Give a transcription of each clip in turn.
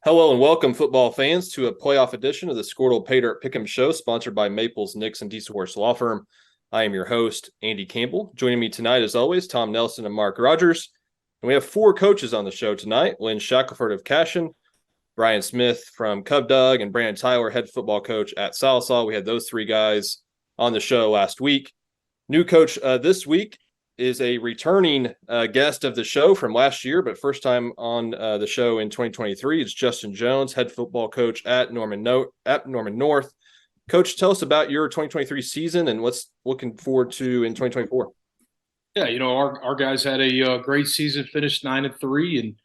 Hello and welcome, football fans, to a playoff edition of the Squirtle Pay Dirt Pick'em Show, sponsored by Maples, Nix, and Diesel Horse Law Firm. I am your host, Andy Campbell. Joining me tonight, as always, Tom Nelson and Mark Rogers. And we have four coaches on the show tonight: Lynn Shackelford of Cashion, Brian Smith from Cub Dug, and Brandon Tyler, head football coach at Salisaw. We had those three guys on the show last week. New coach this week is a returning guest of the show from last year, but first time on the show in 2023. It's Justin Jones, head football coach at Norman North. Coach, tell us about your 2023 season and what's looking forward to in 2024. Yeah, our guys had a great season, finished 9-3,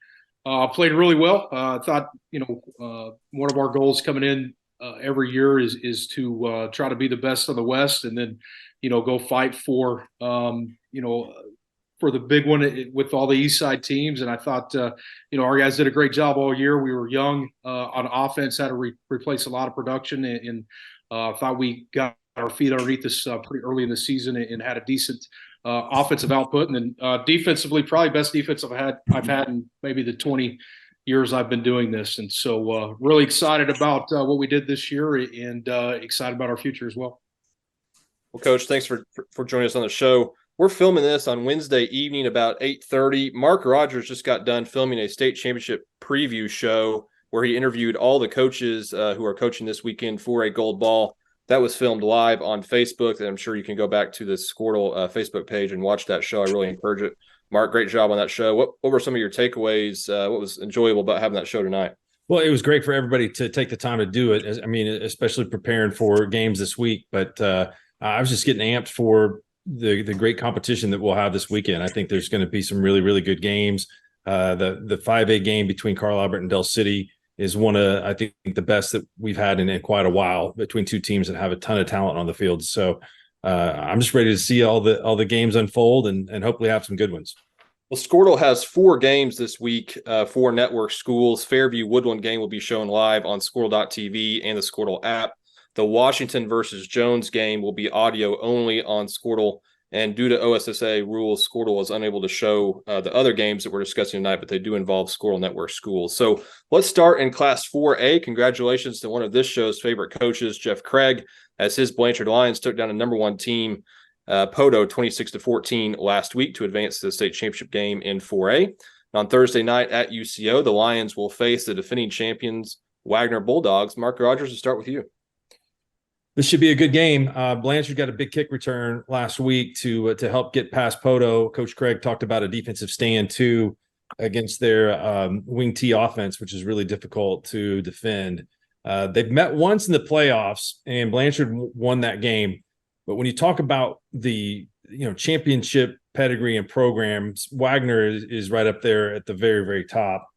and played really well. I thought, one of our goals coming in every year is to try to be the best of the West, and then, go fight for the big one with all the East Side teams. And I thought, our guys did a great job all year. We were young on offense, had to replace a lot of production, and thought we got our feet underneath us pretty early in the season and had a decent offensive output. And then defensively, probably best defense I've had in maybe the 20 years I've been doing this. And so really excited about what we did this year and excited about our future as well. Well, Coach, thanks for joining us on the show. We're filming this on Wednesday evening about 8:30. Mark Rogers just got done filming a state championship preview show where he interviewed all the coaches who are coaching this weekend for a gold ball. That was filmed live on Facebook, and I'm sure you can go back to the Squirtle Facebook page and watch that show. I really encourage it. Mark, great job on that show. What were some of your takeaways? What was enjoyable about having that show tonight? Well, it was great for everybody to take the time to do it. I mean, especially preparing for games this week. But I was just getting amped for the great competition that we'll have this weekend. I think there's going to be some really, really good games. The 5A game between Carl Albert and Del City is one of, I think, the best that we've had in quite a while between two teams that have a ton of talent on the field. So I'm just ready to see all the games unfold and hopefully have some good ones. Well, Squirtle has 4 games this week for network schools. Fairview Woodland game will be shown live on Squirtle.tv and the Squirtle app. The Washington versus Jones game will be audio only on Squirtle. And due to OSSA rules, Squirtle is unable to show the other games that we're discussing tonight, but they do involve Squirtle Network schools. So let's start in Class 4A. Congratulations to one of this show's favorite coaches, Jeff Craig, as his Blanchard Lions took down a number 1 team, Poteau, 26-14 last week to advance to the state championship game in 4A. And on Thursday night at UCO, the Lions will face the defending champions, Wagner Bulldogs. Mark Rogers, to start with you. This should be a good game. Blanchard got a big kick return last week to help get past Poteau. Coach Craig talked about a defensive stand too against their wing T offense, which is really difficult to defend. They've met once in the playoffs, and Blanchard won that game. But when you talk about the championship pedigree and programs, Wagner is right up there at the very, very top.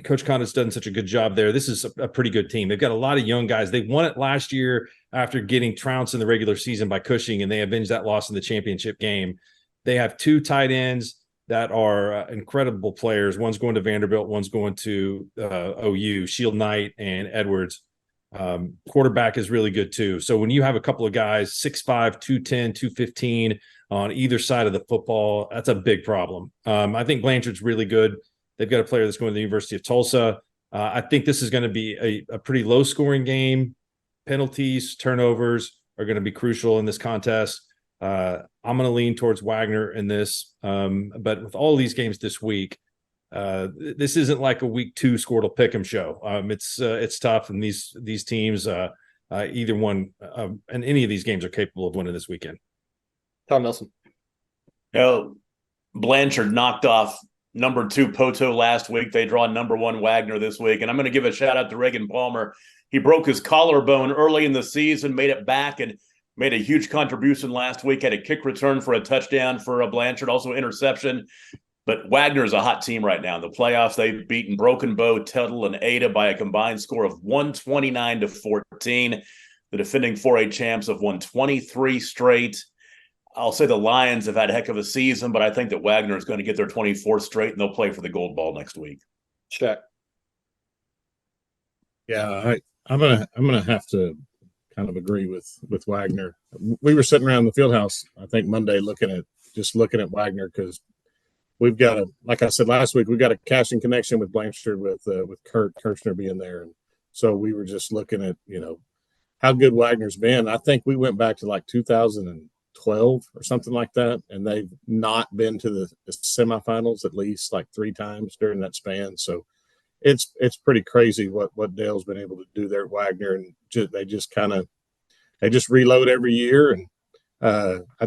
Coach Condit's done such a good job there. This is a pretty good team. They've got a lot of young guys. They won it last year after getting trounced in the regular season by Cushing, and they avenged that loss in the championship game. They have 2 tight ends that are incredible players. One's going to Vanderbilt, one's going to OU, Shield Knight and Edwards. Quarterback is really good too. So when you have a couple of guys, 6'5", 210, 215 on either side of the football, that's a big problem. I think Blanchard's really good. They've got a player that's going to the University of Tulsa. I think this is going to be a pretty low-scoring game. Penalties, turnovers are going to be crucial in this contest. I'm going to lean towards Wagner in this. But with all these games this week, this isn't like a week 2 Squirtle Pick'em show. It's tough, and these teams, either one, and any of these games are capable of winning this weekend. Tom Nelson. Blanchard knocked off number 2 Poteau last week. They draw number 1 Wagner this week. And I'm going to give a shout out to Reagan Palmer. He broke his collarbone early in the season, made it back, and made a huge contribution last week. Had a kick return for a touchdown for a Blanchard, also interception. But Wagner is a hot team right now. In the playoffs, they've beaten Broken Bow, Tuttle, and Ada by a combined score of 129-14. The defending 4A champs have won 23 straight. I'll say the Lions have had a heck of a season, but I think that Wagner is going to get their 24th straight, and they'll play for the gold ball next week. Check. Yeah, I'm gonna have to kind of agree with Wagner. We were sitting around the field house, I think Monday, looking at Wagner because we've got like I said last week, we've got a cashing connection with Blanchard with Kurt Kirchner being there, and so we were just looking at how good Wagner's been. I think we went back to like 2012 or something like that, and they've not been to the semifinals at least like 3 times during that span. So it's pretty crazy what Dale's been able to do there at Wagner, and they just reload every year, and I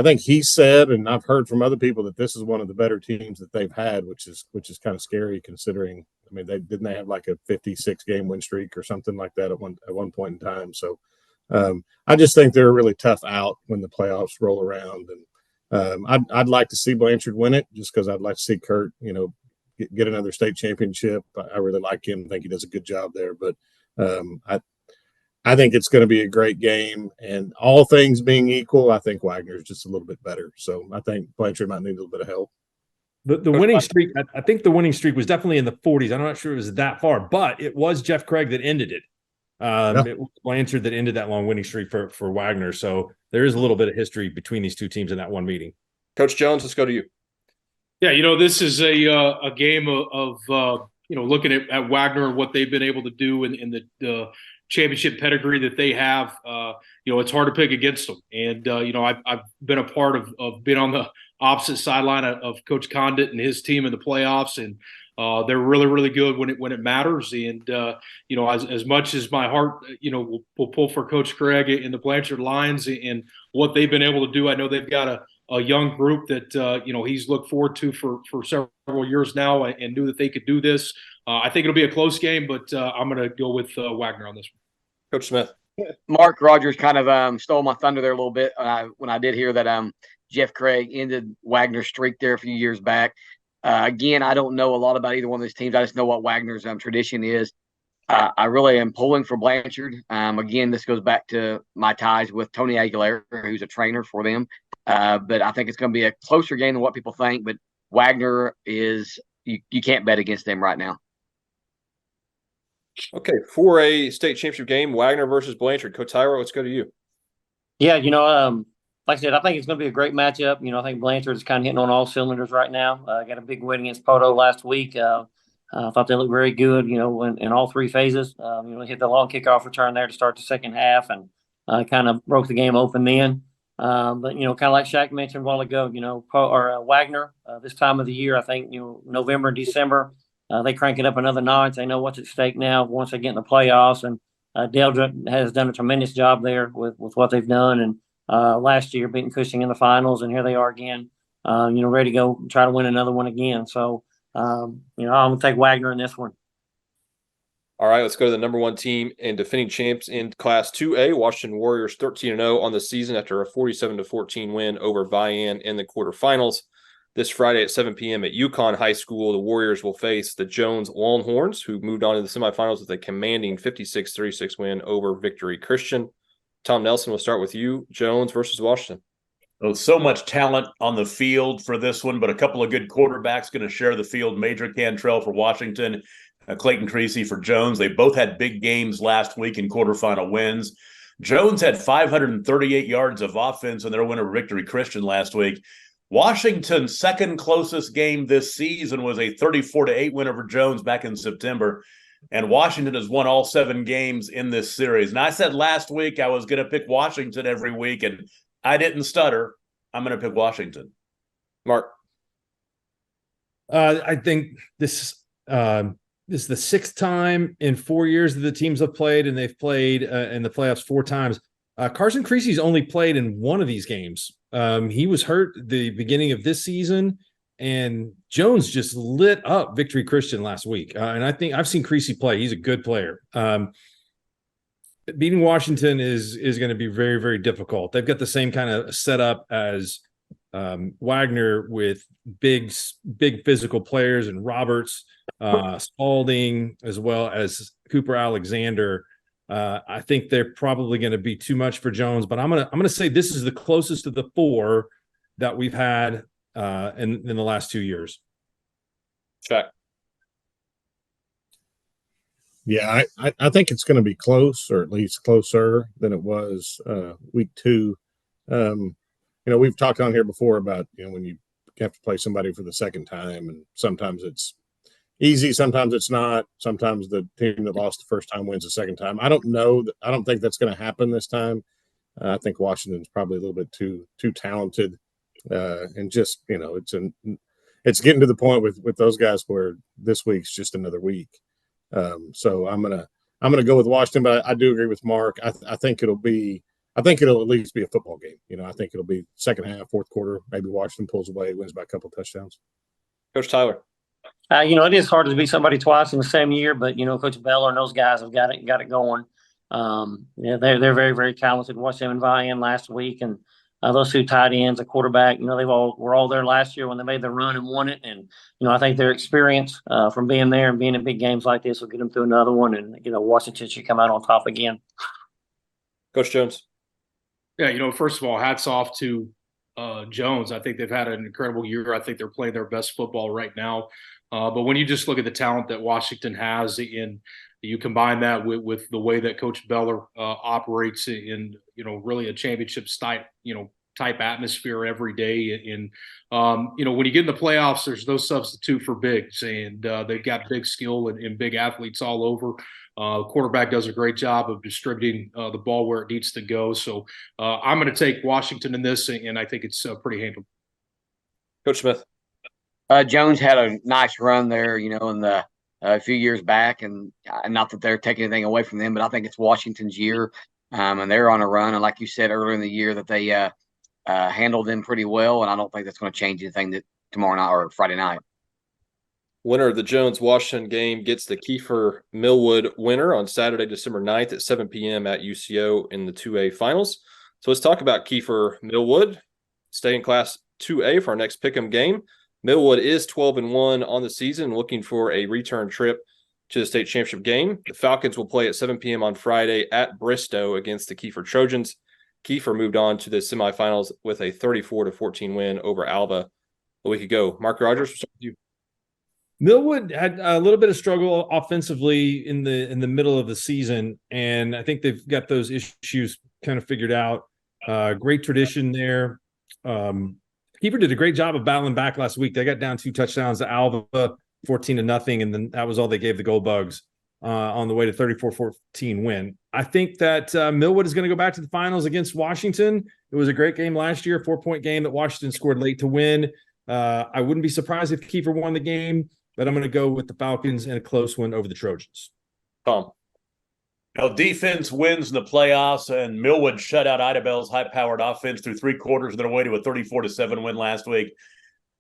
think he said, and I've heard from other people, that this is one of the better teams that they've had, which is kind of scary considering. I mean, they have like a 56 game win streak or something like that at one point in time. So I just think they're a really tough out when the playoffs roll around, and I'd like to see Blanchard win it just because I'd like to see Kurt, get another state championship. I really like him. I think he does a good job there, but I think it's going to be a great game, and all things being equal, I think Wagner's just a little bit better. So I think Blanchard might need a little bit of help. The winning streak, I think the winning streak was definitely in the 40s. I'm not sure it was that far, but it was Jeff Craig that ended it. It was Blanchard that ended that long winning streak for Wagner. So there is a little bit of history between these two teams in that one meeting. Coach Jones, let's go to you. Yeah, this is a game of looking at Wagner and what they've been able to do in the championship pedigree that they have. It's hard to pick against them. And I've been a part of being on the opposite sideline of Coach Condit and his team in the playoffs, and they're really, really good when it matters. And as much as my heart will pull for Coach Craig in the Blanchard Lions and what they've been able to do, I know they've got a young group that he's looked forward to for several years now, and knew that they could do this. I think it'll be a close game, but I'm going to go with Wagner on this one. Coach Smith. Mark Rogers kind of stole my thunder there a little bit when I did hear that Jeff Craig ended Wagner's streak there a few years back. Again, I don't know a lot about either one of these teams. I just know what Wagner's tradition is. I really am pulling for Blanchard. Again, this goes back to my ties with Tony Aguilera, who's a trainer for them. But I think it's going to be a closer game than what people think. But Wagner is you can't bet against them right now. Okay, for a state championship game, Wagner versus Blanchard. Coach Tyra, let's go to you. Yeah, like I said, I think it's going to be a great matchup. I think Blanchard is kind of hitting on all cylinders right now. Got a big win against Poto last week. I thought they looked very good, in all 3 phases. Hit the long kickoff return there to start the second half, and kind of broke the game open then. But kind of like Shaq mentioned a while ago, Wagner this time of the year, I think November and December, they crank it up another notch. They know what's at stake now once they get in the playoffs, and Dale has done a tremendous job there with what they've done. And last year beating Cushing in the finals, and here they are again, ready to go try to win another one again. So, I'm going to take Wagner in this one. All right, let's go to the number 1 team and defending champs in Class 2A. Washington Warriors 13-0 on the season after a 47-14 win over Vian in the quarterfinals. This Friday at 7 p.m. at Yukon High School, the Warriors will face the Jones Longhorns, who moved on to the semifinals with a commanding 56-36 win over Victory Christian. Tom Nelson, we'll start with you. Jones versus Washington. Well, so much talent on the field for this one, but a couple of good quarterbacks going to share the field. Major Cantrell for Washington, Clayton Creasy for Jones. They both had big games last week in quarterfinal wins. Jones had 538 yards of offense in their win over Victory Christian last week. Washington's second closest game this season was a 34-8 win over Jones back in September. And Washington has won all 7 games in this series. And I said last week I was going to pick Washington every week, and I didn't stutter. I'm going to pick Washington. Mark. I think this is the 6th time in 4 years that the teams have played, and they've played in the playoffs 4 times. Carson Creasy's only played in one of these games. He was hurt the beginning of this season, and Jones just lit up Victory Christian last week. And I think I've seen Creasy play. He's a good player. Beating Washington is going to be very, very difficult. They've got the same kind of setup as Wagner with big physical players, and Roberts, Spalding, as well as Cooper Alexander. I think they're probably going to be too much for Jones, but I'm gonna say this is the closest of the 4 that we've had in the last 2 years. Check. Yeah, I think it's going to be close, or at least closer than it was week 2. We've talked on here before about when you have to play somebody for the second time, and sometimes it's easy, sometimes it's not. Sometimes the team that lost the first time wins the second time. I don't know. I don't think that's going to happen this time. I think Washington's probably a little bit too talented, and just it's getting to the point with those guys where this week's just another week. So I'm gonna go with Washington, but I do agree with Mark. I think it'll at least be a football game. I think it'll be second half, fourth quarter. Maybe Washington pulls away, wins by a couple touchdowns. Coach Tyler. It is hard to beat somebody twice in the same year, but Coach Beller and those guys have got it going. They're very, very talented. Watched them in Vian last week, and those two tight ends, a quarterback. They were all there last year when they made the run and won it. And I think their experience from being there and being in big games like this will get them through another one. And Washington should come out on top again. Coach Jones. Yeah, first of all, hats off to Jones. I think they've had an incredible year. I think they're playing their best football right now. But when you just look at the talent that Washington has, and you combine that with the way that Coach Beller operates in really a championship type atmosphere every day, and when you get in the playoffs, there's no substitute for bigs, and they've got big skill and big athletes all over. The quarterback does a great job of distributing the ball where it needs to go. So I'm going to take Washington in this, and I think it's pretty handled. Coach Smith. Jones had a nice run there, in the a few years back, and not that they're taking anything away from them, but I think it's Washington's year, and they're on a run. And like you said earlier in the year, that they handled them pretty well, and I don't think that's going to change anything tomorrow night or Friday night. Winner of the Jones-Washington game gets the Kiefer Millwood winner on Saturday, December 9th at 7 p.m. at UCO in the 2A finals. So let's talk about Kiefer Millwood. Stay in Class 2A for our next pick'em game. Millwood is 12-1 on the season, looking for a return trip to the state championship game. The Falcons will play at 7 p.m. on Friday at Bristow against the Kiefer Trojans. Kiefer moved on to the semifinals with a 34-14 win over Alva a week ago. Mark Rogers, we'll start with you. Millwood had a little bit of struggle offensively in the middle of the season, and I think they've got those issues kind of figured out. Great tradition there. Kiefer did a great job of battling back last week. They got down 2 touchdowns to Alva, 14-0, and then that was all they gave the Gold Bugs on the way to 34-14 win. I think that Millwood is going to go back to the finals against Washington. It was a great game last year, 4-point game that Washington scored late to win. I wouldn't be surprised if Kiefer won the game, but I'm going to go with the Falcons and a close win over the Trojans. Tom. Defense wins in the playoffs, and Millwood shut out Ida Bell's high-powered offense through 3 quarters of their way to a 34-7 win last week.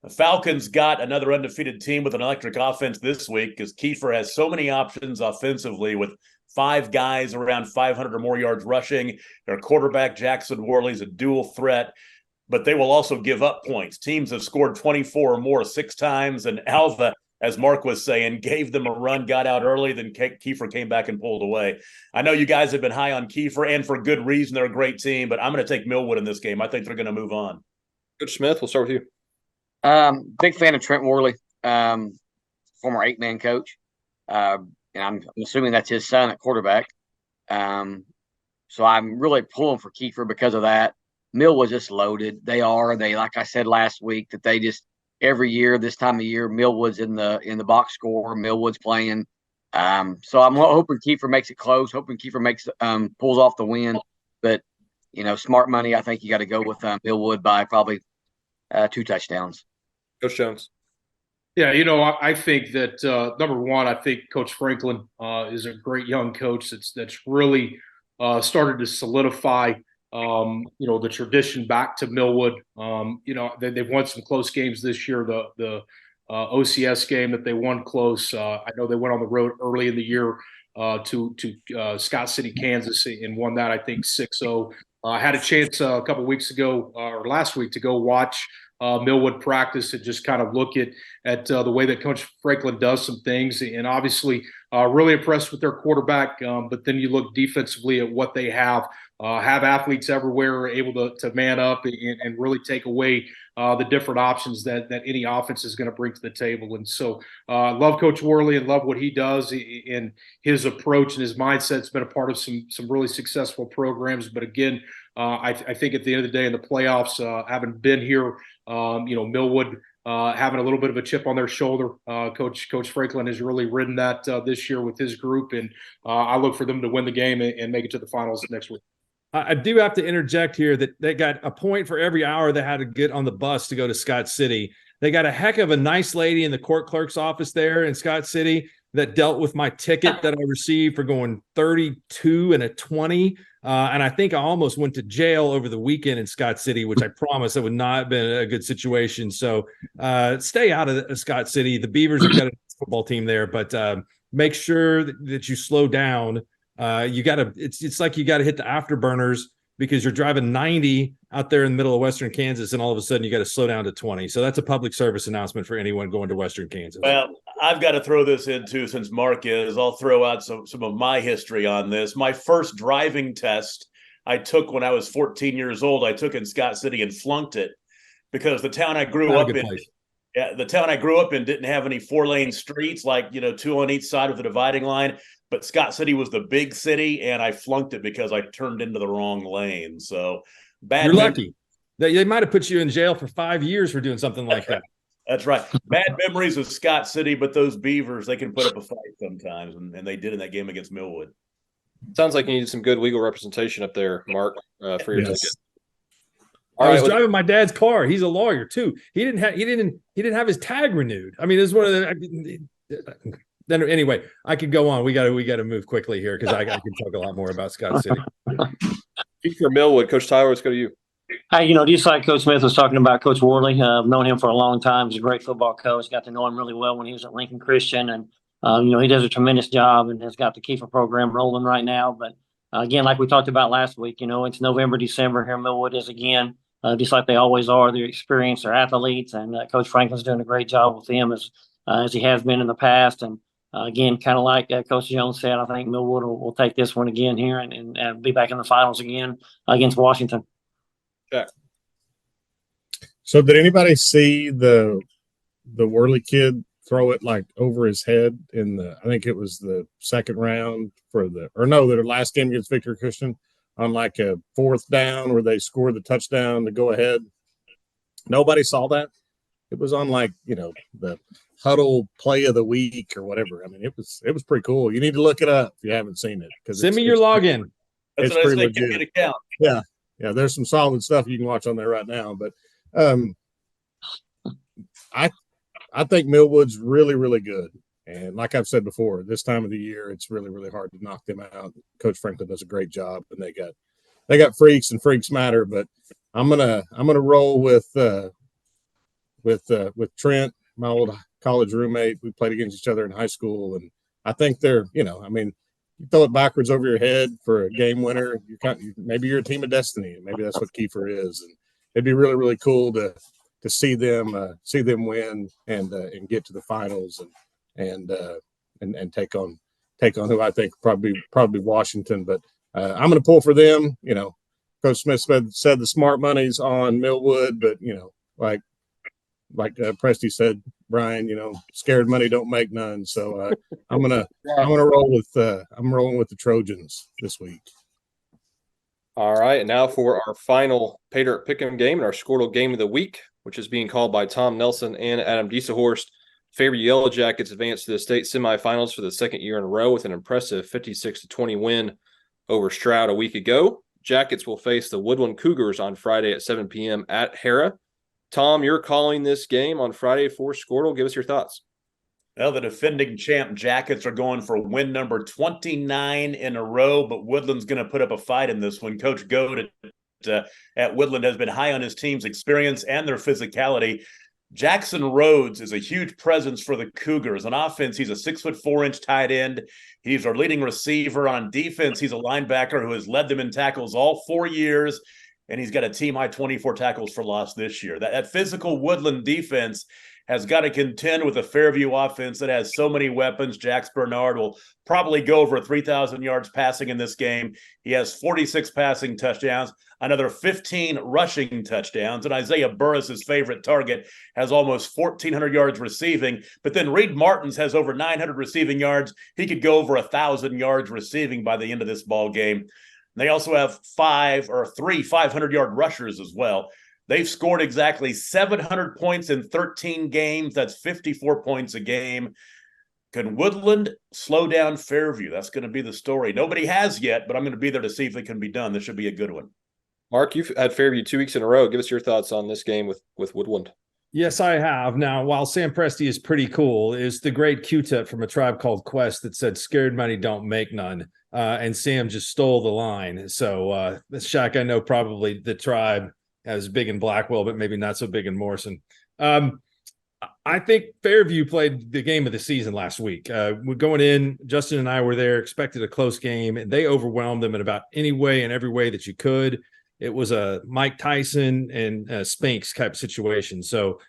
The Falcons got another undefeated team with an electric offense this week because Kiefer has so many options offensively with 5 guys around 500 or more yards rushing. Their quarterback, Jackson Worley, is a dual threat, but they will also give up points. Teams have scored 24 or more 6 times, and Alva, as Mark was saying, gave them a run, got out early, then Kiefer came back and pulled away. I know you guys have been high on Kiefer, and for good reason. They're a great team, but I'm going to take Millwood in this game. I think they're going to move on. Coach Smith, we'll start with you. Big fan of Trent Worley, former 8-man coach. And I'm assuming that's his son at quarterback. So I'm really pulling for Kiefer because of that. Millwood's just loaded. They, like I said last week, that they just, every year, this time of year, Millwood's in the box score. Millwood's playing. So I'm hoping Kiefer makes it close, hoping Kiefer pulls off the win. But, smart money, I think you got to go with Millwood by probably 2 touchdowns. Coach Jones. Yeah, I think that number one, I think Coach Franklin is a great young coach that's really started to solidify the tradition back to Millwood. They've won some close games this year. The OCS game that they won close. I know they went on the road early in the year to Scott City, Kansas, and won that, I think, 6-0. I had a chance a couple weeks ago or last week to go watch Millwood practice and just kind of look at the way that Coach Franklin does some things, and obviously really impressed with their quarterback. But then you look defensively at what they have athletes everywhere able to man up and really take away the different options that any offense is going to bring to the table. And so I love Coach Worley and love what he does in his approach, and his mindset's been a part of some really successful programs. But again, I think at the end of the day in the playoffs, having been here, Millwood having a little bit of a chip on their shoulder. Coach Franklin has really ridden that this year with his group, and I look for them to win the game and make it to the finals next week. I do have to interject here that they got a point for every hour they had to get on the bus to go to Scott City. They got a heck of a nice lady in the court clerk's office there in Scott City that dealt with my ticket that I received for going 32 and a 20. And I think I almost went to jail over the weekend in Scott City, which I promised it would not have been a good situation. So stay out of Scott City. The Beavers have got a football team there, but make sure that you slow down. You got to, it's like you got to hit the afterburners because you're driving 90 out there in the middle of Western Kansas, and all of a sudden you got to slow down to 20. So that's a public service announcement for anyone going to Western Kansas. Well, I've got to throw this in too, since Mark is. I'll throw out some of my history on this. My first driving test I took when I was 14 years old. I took in Scott City and flunked it because the town I grew up in. Yeah, the town I grew up in didn't have any 4-lane streets, like, two on each side of the dividing line. But Scott City was the big city, and I flunked it because I turned into the wrong lane. So bad. You're lucky. They might have put you in jail for 5 years for doing something like that. That's right. Bad memories of Scott City, but those Beavers, they can put up a fight sometimes, and they did in that game against Millwood. Sounds like you needed some good legal representation up there, Mark, for your ticket. I was driving my dad's car. He's a lawyer too. He didn't have his tag renewed. I mean, this is one of the. Then anyway, I could go on. We got to move quickly here because I can talk a lot more about Scott City. For Millwood, Coach Tyler, let's go to you. Hey, just like Coach Smith was talking about Coach Worley, I've known him for a long time. He's a great football coach. Got to know him really well when he was at Lincoln Christian, and he does a tremendous job and has got the Kiefer program rolling right now. But again, like we talked about last week, it's November, December here. Millwood is again. Just like they always are. They're experienced, they're athletes, and Coach Franklin's doing a great job with them as he has been in the past. And again, kind of like Coach Jones said, I think Millwood will take this one again here and be back in the finals again against Washington. Yeah. So did anybody see the Worley kid throw it like over his head I think it was the second round their last game against Victor Christian on like a 4th down where they scored the touchdown to go ahead? Nobody saw that. It was on like, the Huddle play of the week or whatever. I mean, it was pretty cool. You need to look it up if you haven't seen it. Send me your login. That's what I say. Give me an account. Yeah. Yeah. There's some solid stuff you can watch on there right now, but I think Millwood's really, really good. And like I've said before, this time of the year, it's really, really hard to knock them out. Coach Franklin does a great job, and they got freaks, and freaks matter. But I'm gonna roll with Trent, my old college roommate. We played against each other in high school, and I think they're, you throw it backwards over your head for a game winner. Maybe you're a team of destiny, and maybe that's what Kiefer is. And it'd be really, really cool to see them win and get to the finals and take on who I think probably Washington. But I'm going to pull for them. Coach Smith said the smart money's on Millwood, but like Presty said, Brian, scared money don't make none. So I'm gonna roll with I'm rolling with the Trojans this week. All right, and now for our final Pay Dirt Pick'em game and our Squirtle Game of the Week, which is being called by Tom Nelson and Adam Diesehorst. Favorite Yellow Jackets advanced to the state semifinals for the second year in a row with an impressive 56-20 win over Stroud a week ago. Jackets will face the Woodland Cougars on Friday at 7 p.m. at Hara. Tom, you're calling this game on Friday for Squirtle. Give us your thoughts. Well, the defending champ Jackets are going for win number 29 in a row, but Woodland's going to put up a fight in this one. Coach Goad at Woodland has been high on his team's experience and their physicality. Jackson Rhodes is a huge presence for the Cougars. On offense, he's a 6'4" tight end. He's our leading receiver. On defense, he's a linebacker who has led them in tackles all 4 years, and he's got a team-high 24 tackles for loss this year. That physical Woodland defense has got to contend with a Fairview offense that has so many weapons. Jax Bernard will probably go over 3,000 yards passing in this game. He has 46 passing touchdowns, another 15 rushing touchdowns, and Isaiah Burris, his favorite target, has almost 1,400 yards receiving. But then Reed Martins has over 900 receiving yards. He could go over 1,000 yards receiving by the end of this ball game. They also have three 500-yard rushers as well. They've scored exactly 700 points in 13 games. That's 54 points a game. Can Woodland slow down Fairview? That's going to be the story. Nobody has yet, but I'm going to be there to see if it can be done. This should be a good one. Mark, you've had Fairview 2 weeks in a row. Give us your thoughts on this game with Woodland. Yes, I have. Now, while Sam Presti is pretty cool, is the great Q-tip from A Tribe Called Quest that said, "Scared money don't make none." And Sam just stole the line. So, Shaq, I know probably the Tribe is big in Blackwell, but maybe not so big in Morrison. I think Fairview played the game of the season last week. We're going in, Justin and I were there, expected a close game, and they overwhelmed them in about any way and every way that you could. It was a Mike Tyson and Spinks type situation. So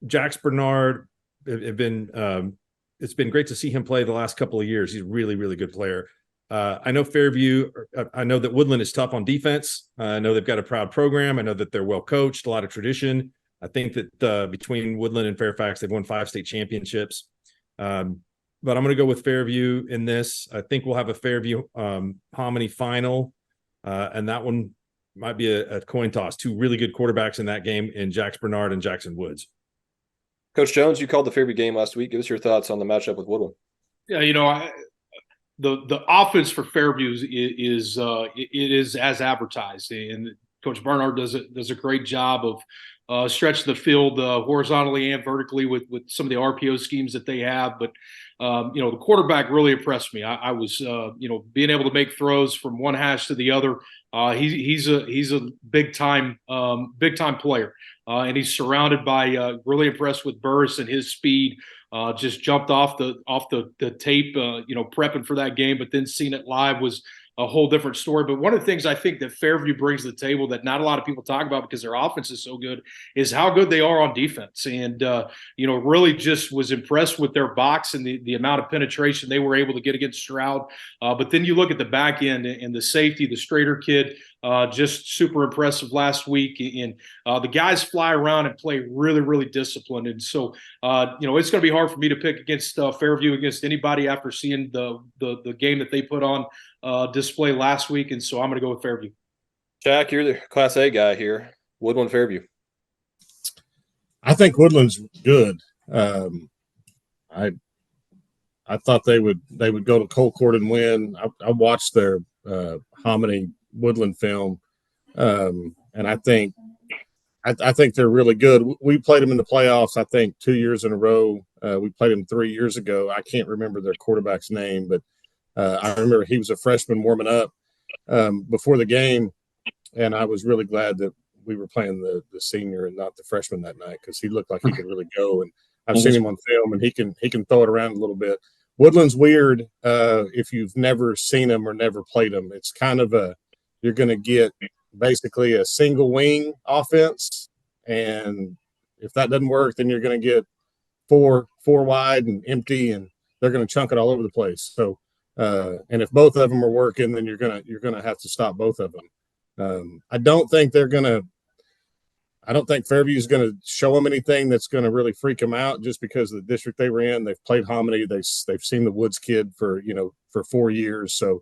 Jax Bernard have been it's been great to see him play the last couple of years. He's a really, really good player. I know Fairview, I know that Woodland is tough on defense. I know they've got a proud program. I know that they're well coached, a lot of tradition. I think that between Woodland and Fairfax, they've won 5 state championships. But I'm going to go with Fairview in this. I think we'll have a Fairview Hominy final. And that one might be a coin toss. 2 really good quarterbacks in that game in Jax Bernard and Jackson Woods. Coach Jones, you called the Fairview game last week. Give us your thoughts on the matchup with Woodland. Yeah, the offense for Fairview is as advertised, and Coach Bernard does a great job of stretching the field horizontally and vertically with some of the RPO schemes that they have. But the quarterback really impressed me. I was being able to make throws from one hash to the other. He's a big time player, and he's surrounded by really impressed with Burris and his speed. Just jumped off the tape, prepping for that game, but then seeing it live was a whole different story. But one of the things I think that Fairview brings to the table that not a lot of people talk about because their offense is so good is how good they are on defense. And, really just was impressed with their box and the amount of penetration they were able to get against Stroud. But then you look at the back end and the safety, the Strader kid, just super impressive last week. And the guys fly around and play really, really disciplined. And so, it's going to be hard for me to pick against Fairview against anybody after seeing the game that they put on display last week. And so I'm going to go with Fairview. Jack, you're the Class A guy here. Woodland, Fairview. I think Woodland's good. I thought they would go to Colcord and win. I watched their Hominy Woodland film, and I think they're really good. We played them in the playoffs, I think, 2 years in a row. We played them 3 years ago. I can't remember their quarterback's name, but I remember he was a freshman warming up before the game, and I was really glad that we were playing the senior and not the freshman that night because he looked like he could really go. And I've seen him on film, and he can throw it around a little bit. Woodland's weird if you've never seen him or never played him. It's kind of you're going to get basically a single wing offense, and if that doesn't work, then you're going to get four wide and empty, and they're going to chunk it all over the place. So, and if both of them are working, then you're gonna have to stop both of them. I don't think Fairview is going to show them anything that's going to really freak them out just because of the district they were in. They've played Hominy. They've seen the Woods kid for 4 years. So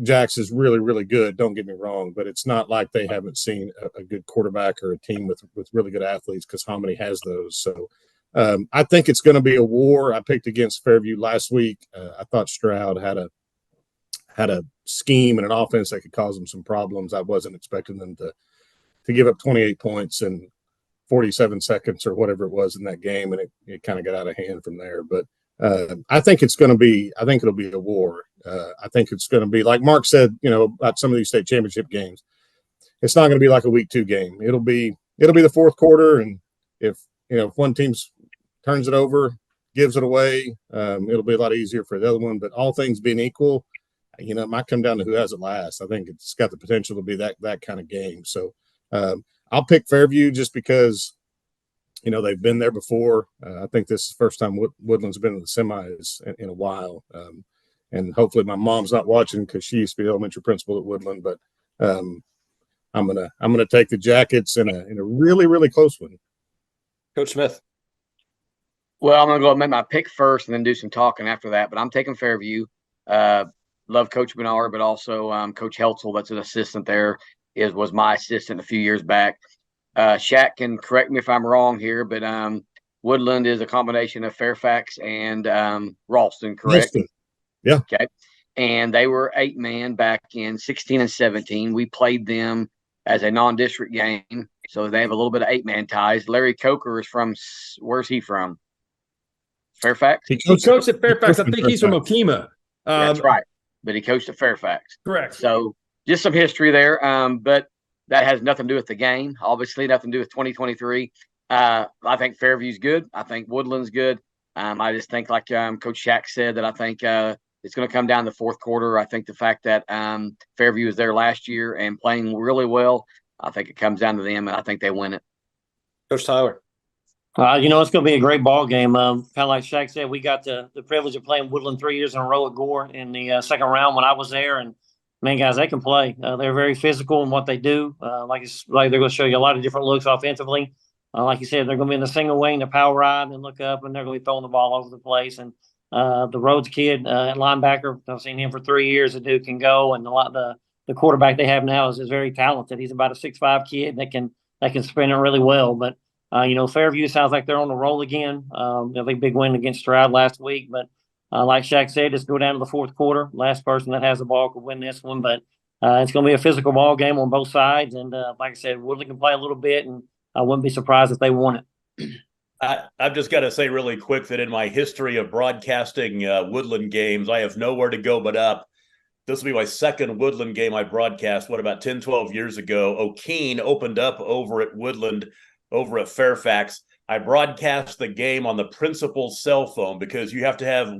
Jax is really, really good. Don't get me wrong, but it's not like they haven't seen a good quarterback or a team with really good athletes because Hominy has those. So I think it's going to be a war. I picked against Fairview last week. I thought Stroud had a scheme and an offense that could cause them some problems. I wasn't expecting them to give up 28 points in 47 seconds or whatever it was in that game, and it kind of got out of hand from there. But I think it'll be a war. I think it's going to be, like Mark said, about some of these state championship games. It's not going to be like a week 2 game. It'll be the fourth quarter, and if one team turns it over, gives it away, it'll be a lot easier for the other one. But all things being equal, it might come down to who has it last. I think it's got the potential to be that kind of game. So I'll pick Fairview just because they've been there before. I think this is the first time Woodland's been in the semis in a while. And hopefully my mom's not watching because she used to be the elementary principal at Woodland. But I'm gonna take the Jackets in a really, really close one. Coach Smith. Well, I'm going to go and make my pick first and then do some talking after that. But I'm taking Fairview. Love Coach Bernard, but also Coach Heltzel, that's an assistant there. was my assistant a few years back. Shaq can correct me if I'm wrong here, but Woodland is a combination of Fairfax and Ralston, correct? Ralston. Yeah. Okay. And they were 8-man back in 16 and 17. We played them as a non-district game, so they have a little bit of 8-man ties. Larry Coker is from, where's he from? Fairfax? He coached at Fairfax. I think he's from Okima. That's right. But he coached at Fairfax. Correct. So just some history there. But that has nothing to do with the game. Obviously, nothing to do with 2023. I think Fairview's good. I think Woodland's good. I just think, like Coach Shack said, that I think it's going to come down to the fourth quarter. I think the fact that Fairview was there last year and playing really well, I think it comes down to them, and I think they win it. Coach Tyler. It's going to be a great ball game. Kind of like Shaq said, we got the privilege of playing Woodland 3 years in a row at Gore in the second round when I was there. And, man, guys, they can play. They're very physical in what they do. Like they're going to show you a lot of different looks offensively. Like you said, they're going to be in the single wing, the power ride, and look up, and they're going to be throwing the ball over the place. And the Rhodes kid at linebacker, I've seen him for 3 years. The dude can go, and the quarterback they have now is very talented. He's about a 6'5" kid that can spin it really well. But Fairview sounds like they're on the roll again. Big win against Stroud last week. But like Shaq said, just go down to the fourth quarter. Last person that has the ball could win this one. But it's going to be a physical ball game on both sides. And like I said, Woodland can play a little bit, and I wouldn't be surprised if they won it. I've just got to say really quick that in my history of broadcasting Woodland games, I have nowhere to go but up. This will be my second Woodland game I broadcast, about 10, 12 years ago. O'Keene opened up over at Woodland, over at Fairfax. I broadcast the game on the principal's cell phone because you have to have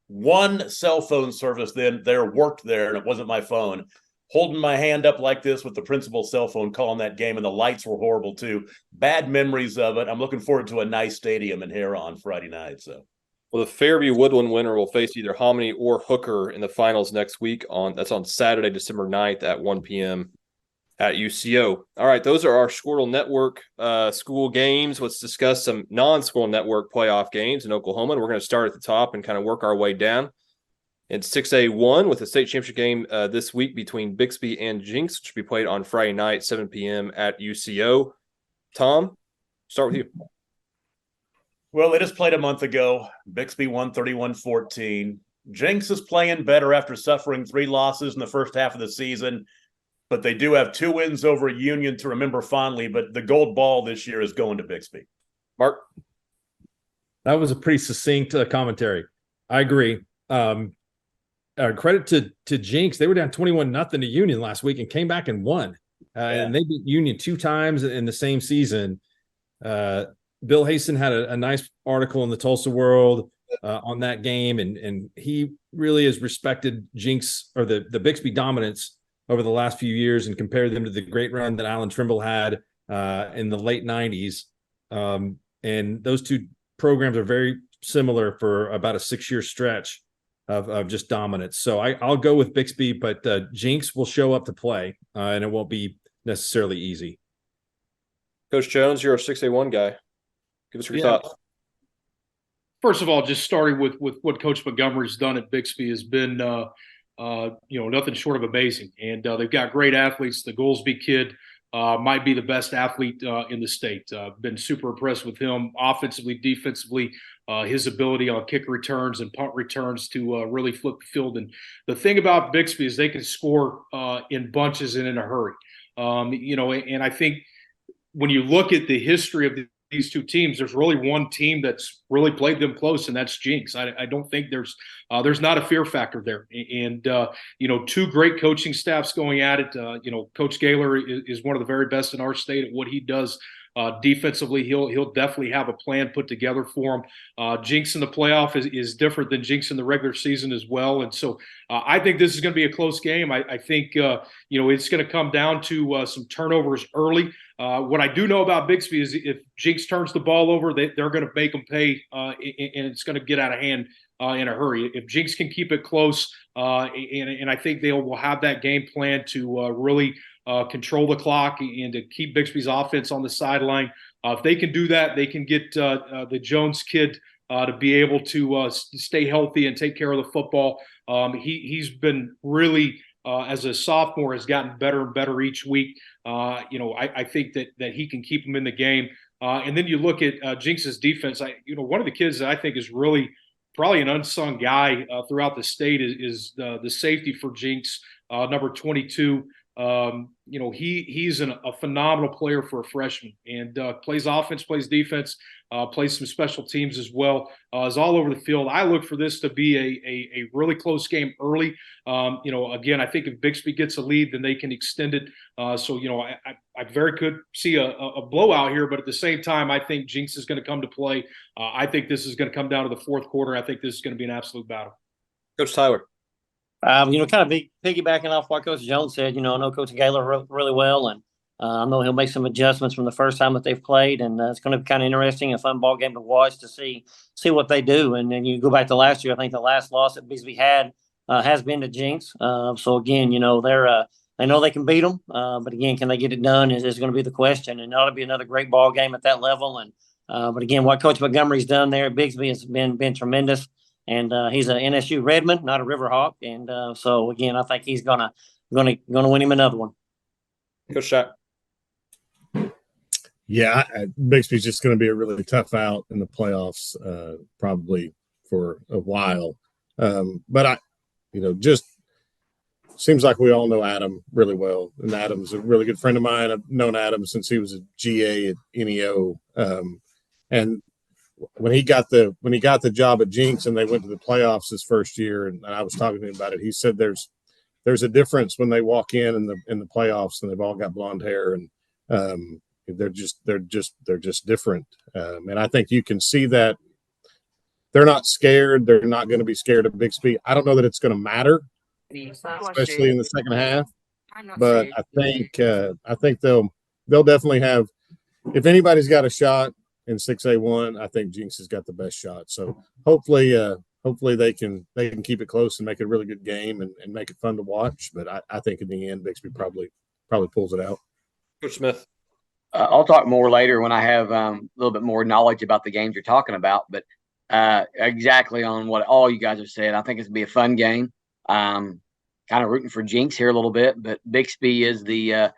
one cell phone service there worked there, and it wasn't my phone. Holding my hand up like this with the principal's cell phone calling that game, and the lights were horrible too. Bad memories of it. I'm looking forward to a nice stadium in here on Friday night. So, well, the Fairview Woodland winner will face either Hominy or Hooker in the finals next week. That's on Saturday, December 9th at 1 p.m. at UCO. All right, those are our Squirtle Network school games. Let's discuss some non-Squirtle Network playoff games in Oklahoma. And we're going to start at the top and kind of work our way down. In 6A1 with the state championship game this week between Bixby and Jinx, which will be played on Friday night, 7 p.m. at UCO. Tom, start with you. Well, they just played a month ago. Bixby won 31-14. Jinx is playing better after suffering 3 losses in the first half of the season, but they do have 2 wins over Union to remember fondly, but the gold ball this year is going to Bixby. Mark? That was a pretty succinct commentary. I agree. Credit to Jinx. They were down 21-0 to Union last week and came back and won. And they beat Union 2 times in the same season. Bill Hasten had a nice article in the Tulsa World on that game, and he really has respected Jinx or the Bixby dominance over the last few years and compared them to the great run that Alan Trimble had in the late 90s. And those 2 programs are very similar for about a 6-year stretch of just dominance. So I'll go with Bixby, but Jinx will show up to play, and it won't be necessarily easy. Coach Jones, you're a 6A1 guy. Give us your thoughts. First of all, just starting with what Coach Montgomery's done at Bixby has been, nothing short of amazing. And they've got great athletes. The Goolsby kid might be the best athlete in the state. Been super impressed with him offensively, defensively, his ability on kick returns and punt returns to really flip the field. And the thing about Bixby is they can score in bunches and in a hurry. And I think when you look at the history of these 2 teams, there's really one team that's really played them close, and that's Jinx. I don't think there's not a fear factor there. And 2 great coaching staffs going at it. Coach Gaylor is one of the very best in our state at what he does. Defensively, he'll definitely have a plan put together for him. Jinx in the playoff is different than Jinx in the regular season as well, and so I think this is going to be a close game. I think it's going to come down to some turnovers early. What I do know about Bixby is if Jinx turns the ball over, they're going to make them pay, and it's going to get out of hand in a hurry. If Jinx can keep it close, and I think they will have that game plan to really control the clock and to keep Bixby's offense on the sideline. If they can do that, they can get the Jones kid to be able to stay healthy and take care of the football. He's been really as a sophomore has gotten better and better each week. I think that he can keep them in the game. And then you look at Jinx's defense. One of the kids that I think is really probably an unsung guy throughout the state is the safety for Jinx, number 22. He's a phenomenal player for a freshman, and plays offense, plays defense, plays some special teams as well. Is all over the field. I look for this to be a really close game early. Again, I think if Bixby gets a lead, then they can extend it. I very could see a blowout here, but at the same time, I think Jinx is going to come to play. I think this is going to come down to the fourth quarter. I think this is going to be an absolute battle. Coach Tyler. Kind of piggybacking off what Coach Jones said, I know Coach Gaylor really well, and I know he'll make some adjustments from the first time that they've played, and it's going to be kind of interesting, a fun ball game to watch to see what they do. And then you go back to last year, I think the last loss that Bixby had has been to Jinx. So again, they know they can beat them, but again, can they get it done is going to be the question, and that'll be another great ball game at that level. And but again, what Coach Montgomery's done there at Bixby has been tremendous. And he's an NSU Redmond, not a Riverhawk, and so again, I think he's gonna win him another one. Coach Shaq. Yeah, Bixby's just going to be a really tough out in the playoffs, probably for a while. But just seems like we all know Adam really well, and Adam's a really good friend of mine. I've known Adam since he was a GA at NEO, and when he got the job at Jinx and they went to the playoffs his first year, and I was talking to him about it, he said there's a difference when they walk in the playoffs and they've all got blonde hair, and they're just different. And I think you can see that they're not scared. They're not going to be scared of Bixby. I don't know that it's going to matter, especially in the second half. But I think they'll definitely have. If anybody's got a shot in 6A1, I think Jinx has got the best shot. So hopefully they can keep it close and make it a really good game and make it fun to watch. But I think in the end, Bixby probably pulls it out. Coach Smith. I'll talk more later when I have a little bit more knowledge about the games you're talking about. But exactly on what all you guys have said, I think it's going to be a fun game. Kind of rooting for Jinx here a little bit, but Bixby is the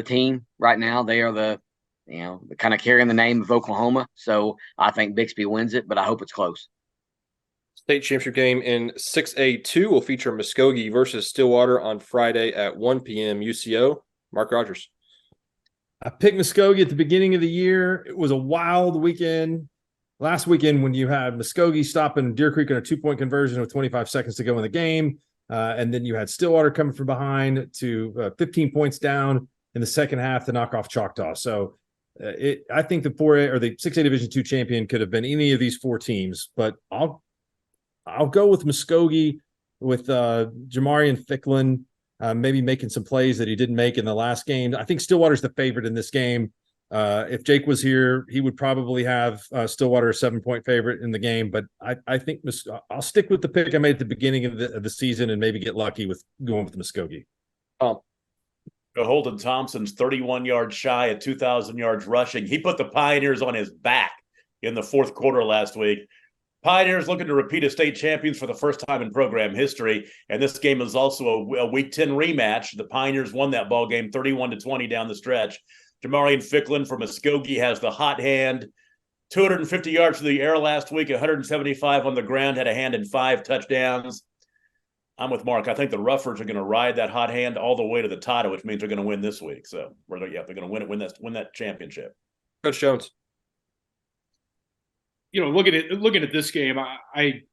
team right now. They are the kind of carrying the name of Oklahoma. So I think Bixby wins it, but I hope it's close. State championship game in 6A2 will feature Muskogee versus Stillwater on Friday at 1 p.m. UCO. Mark Rogers. I picked Muskogee at the beginning of the year. It was a wild weekend. Last weekend when you had Muskogee stopping Deer Creek on a 2-point conversion with 25 seconds to go in the game. And then you had Stillwater coming from behind to 15 points down in the second half to knock off Choctaw. So I think the 4A or the 6A Division II champion could have been any of these four teams, but I'll go with Muskogee with Jamarian Ficklin maybe making some plays that he didn't make in the last game. I think Stillwater's the favorite in this game. If Jake was here, he would probably have Stillwater a 7-point favorite in the game, but I think I'll stick with the pick I made at the beginning of the season and maybe get lucky with going with Muskogee. Holden Thompson's 31 yards shy at 2,000 yards rushing. He put the Pioneers on his back in the fourth quarter last week. Pioneers looking to repeat as state champions for the first time in program history, and this game is also a Week 10 rematch. The Pioneers won that ball game 31-20 down the stretch. Jamarian Ficklin from Muskogee has the hot hand. 250 yards through the air last week, 175 on the ground, had a hand in 5 touchdowns. I'm with Mark. I think the Ruffers are going to ride that hot hand all the way to the title, which means they're going to win this week. So they're going to win that championship. Coach Jones. Looking at this game, I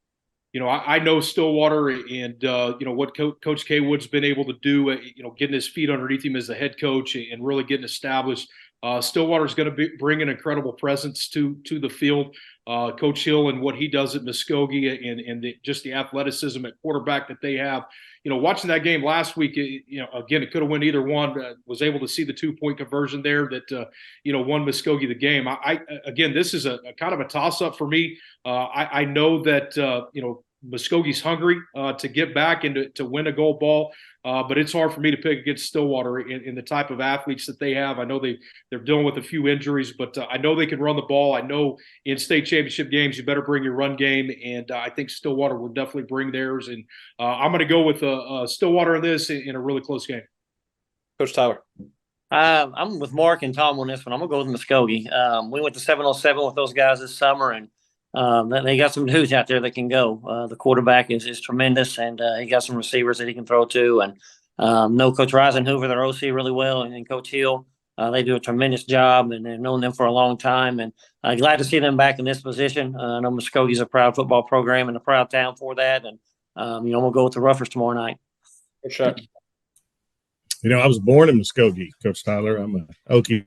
know Stillwater and what Coach K Wood's been able to do. Getting his feet underneath him as the head coach and really getting established. Stillwater's going to bring an incredible presence to the field. Coach Hill and what he does at Muskogee and just the athleticism at quarterback that they have. Watching that game last week, again, it could have went either one. Was able to see the 2-point conversion there that won Muskogee the game. Again, this is a kind of a toss up for me. I know that Muskogee's hungry to get back and to win a gold ball, but it's hard for me to pick against Stillwater in the type of athletes that they have. I know they're dealing with a few injuries, but I know they can run the ball. I know in state championship games you better bring your run game, and I think Stillwater will definitely bring theirs. And I'm going to go with Stillwater in this in a really close game. Coach Tyler. I'm with Mark and Tom on this one. I'm gonna go with Muskogee. We went to 707 with those guys this summer, and they got some dudes out there that can go. The quarterback is tremendous, and he got some receivers that he can throw to. And know Coach Risenhoover, their OC, really well, and then Coach Hill. They do a tremendous job, and they've known them for a long time. And glad to see them back in this position. I know Muskogee's a proud football program and a proud town for that. And we'll go with the Roughers tomorrow night. Coach Shack. I was born in Muskogee, Coach Tyler. I'm an Okie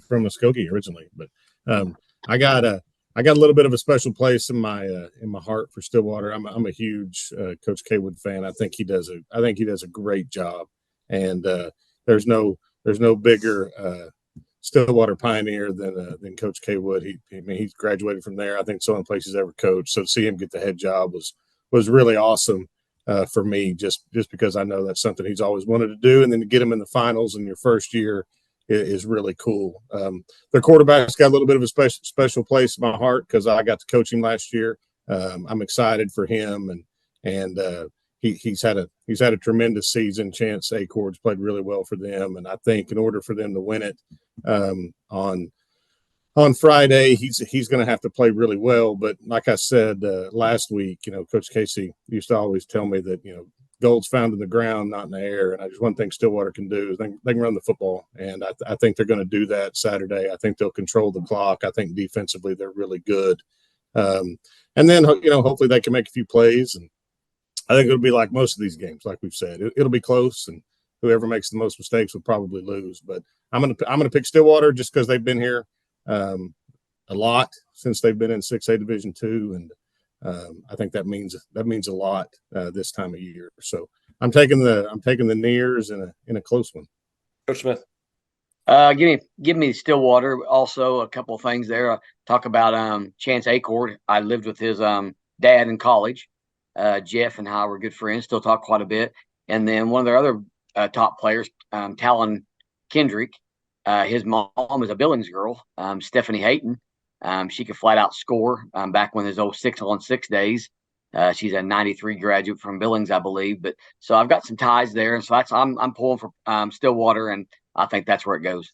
from Muskogee originally, but I got a little bit of a special place in my heart for Stillwater. I'm a huge Coach Kaywood fan. I think he does a great job, and there's no bigger Stillwater pioneer than Coach Kaywood. He's graduated from there. I think it's the only place he's ever coached. So to see him get the head job was really awesome. For me, just because I know that's something he's always wanted to do, and then to get him in the finals in your first year is really cool. Their quarterback's got a little bit of a special place in my heart because I got to coach him last year. I'm excited for him, and he's had a tremendous season. Chance Acords played really well for them, and I think in order for them to win it on Friday, he's going to have to play really well. But like I said last week, Coach Casey used to always tell me that, gold's found in the ground, not in the air. And I just one thing Stillwater can do is they can run the football. And I think they're going to do that Saturday. I think they'll control the clock. I think defensively they're really good. And then, hopefully they can make a few plays. And I think it'll be like most of these games, like we've said. It'll be close, and whoever makes the most mistakes will probably lose. But I'm gonna pick Stillwater just because they've been here a lot since they've been in 6A Division II, and I think that means a lot this time of year. So I'm taking the Nears in a close one. Coach Smith. Give me Stillwater. Also, a couple of things there. Talk about Chance Acord. I lived with his dad in college. Jeff and I were good friends. Still talk quite a bit. And then one of their other top players, Talon Kendrick. His mom is a Billings girl, Stephanie Hayton. She could flat out score back when there's 6-on-6 days. She's a 93 graduate from Billings, I believe. But so I've got some ties there. So I'm pulling for Stillwater, and I think that's where it goes.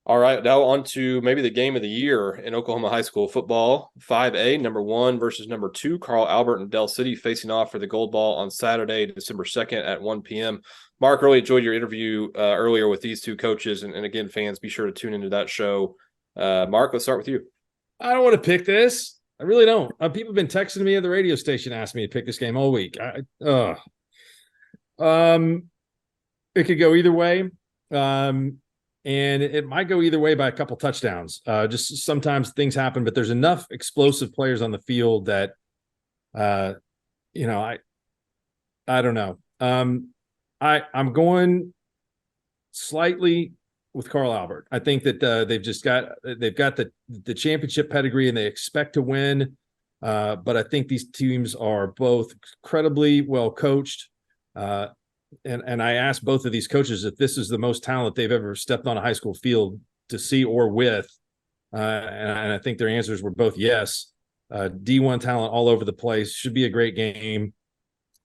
All right, now on to maybe the game of the year in Oklahoma high school football. 5A, number 1 versus number 2, Carl Albert and Del City facing off for the gold ball on Saturday, December 2nd at 1 p.m. Mark, really enjoyed your interview earlier with these two coaches. And again, fans, be sure to tune into that show. Mark, let's start with you. I don't want to pick this. I really don't. People have been texting me at the radio station asking me to pick this game all week. It could go either way. And it might go either way by a couple touchdowns. Just sometimes things happen, but there's enough explosive players on the field that, I don't know. I'm going slightly with Carl Albert. I think that they've got the championship pedigree and they expect to win. But I think these teams are both incredibly well coached. And I asked both of these coaches if this is the most talent they've ever stepped on a high school field to see or with. And I think their answers were both yes. D1 talent all over the place. Should be a great game.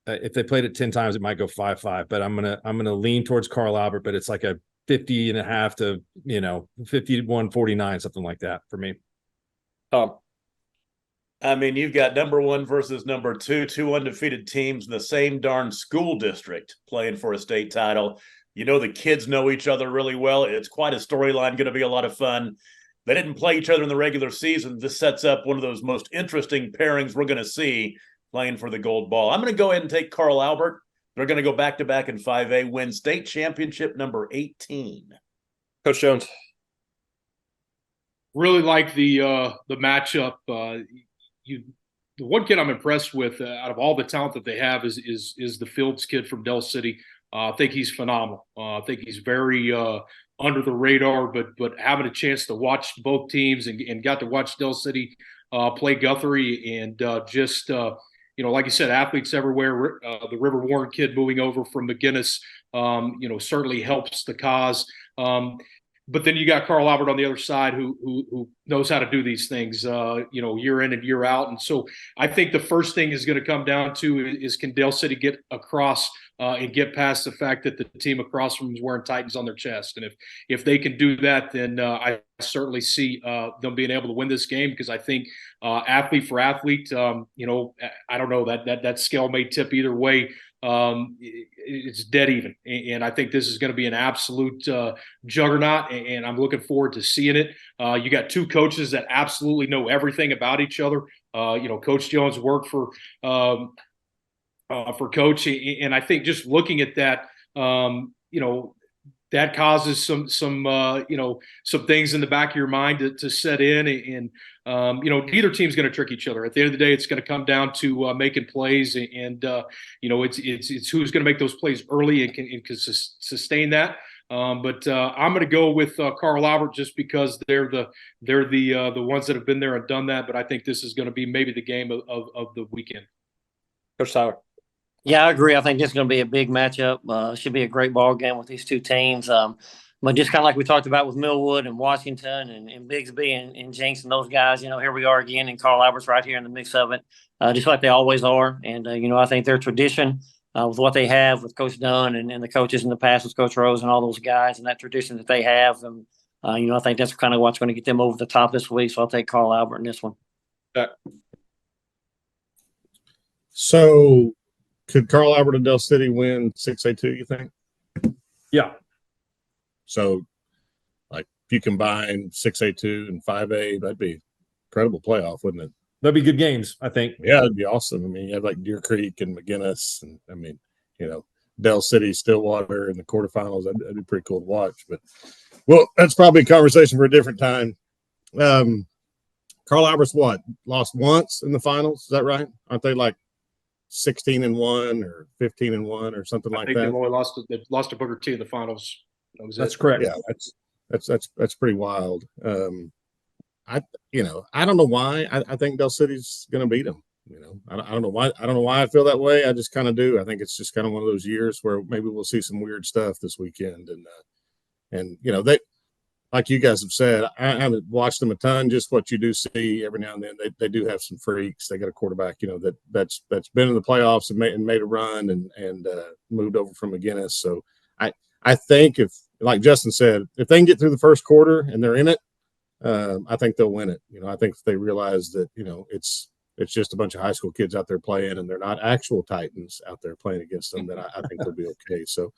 If they played it 10 times, it might go 5-5. But I'm gonna lean towards Carl Albert, but it's like a 50.5 to 51-49, something like that for me. I mean, you've got number 1 versus number 2, two undefeated teams in the same darn school district playing for a state title. The kids know each other really well. It's quite a storyline, going to be a lot of fun. They didn't play each other in the regular season. This sets up one of those most interesting pairings we're going to see playing for the gold ball. I'm going to go ahead and take Carl Albert. They're going to go back-to-back in 5A, win state championship number 18. Coach Jones. Really like the matchup. The one kid I'm impressed with out of all the talent that they have is the Fields kid from Del City. I think he's phenomenal. I think he's very under the radar, but having a chance to watch both teams and got to watch Del City play Guthrie, and like you said, athletes everywhere. The River Warren kid moving over from McGinnis, certainly helps the cause. But then you got Carl Albert on the other side who knows how to do these things, year in and year out. And so I think the first thing is going to come down to is can Dale City get across and get past the fact that the team across from them is wearing Titans on their chest. And if they can do that, then I certainly see them being able to win this game, because I think athlete for athlete, I don't know, that scale may tip either way. It's dead even, and I think this is going to be an absolute juggernaut, and I'm looking forward to seeing it. You got two coaches that absolutely know everything about each other. Coach Jones worked for Coach, and I think just looking at that, that causes some things in the back of your mind to set in, and neither team's going to trick each other. At the end of the day, it's going to come down to making plays, and it's who's going to make those plays early and can sustain that. But I'm going to go with Carl Albert, just because they're the ones that have been there and done that. But I think this is going to be maybe the game of the weekend. Coach Tyler. Yeah, I agree. I think this is going to be a big matchup. Should be a great ball game with these two teams. But just kind of like we talked about with Millwood and Washington and Bigsby and Jenks and those guys, here we are again, and Carl Albert's right here in the mix of it, just like they always are. And, I think their tradition with what they have with Coach Dunn and the coaches in the past with Coach Rose and all those guys, and that tradition that they have, and, I think that's kind of what's going to get them over the top this week. So I'll take Carl Albert in this one. So could Carl Albert and Dale City win 6A2, you think? Yeah. So, like, if you combine 6A2 and 5A, that'd be incredible playoff, wouldn't it? That'd be good games, I think. Yeah, it'd be awesome. I mean, you have like Deer Creek and McGinnis, and Dale City, Stillwater in the quarterfinals. That'd be pretty cool to watch. But, well, that's probably a conversation for a different time. Carl Albert's lost once in the finals? Is that right? Aren't they like 16-1 or 15-1 or something like that? They've only lost to Booker T in the finals. That's correct. Yeah, that's pretty wild. I don't know why. I think Dale City's going to beat them. I don't know why. I don't know why I feel that way. I just kind of do. I think it's just kind of one of those years where maybe we'll see some weird stuff this weekend. And they, like you guys have said, I haven't watched them a ton. Just what you do see every now and then, they do have some freaks. They got a quarterback, that's been in the playoffs and made a run and moved over from McGinnis. So I think if, like Justin said, if they can get through the first quarter and they're in it, I think they'll win it. I think if they realize that, it's just a bunch of high school kids out there playing and they're not actual Titans out there playing against them, then I think they'll be okay. So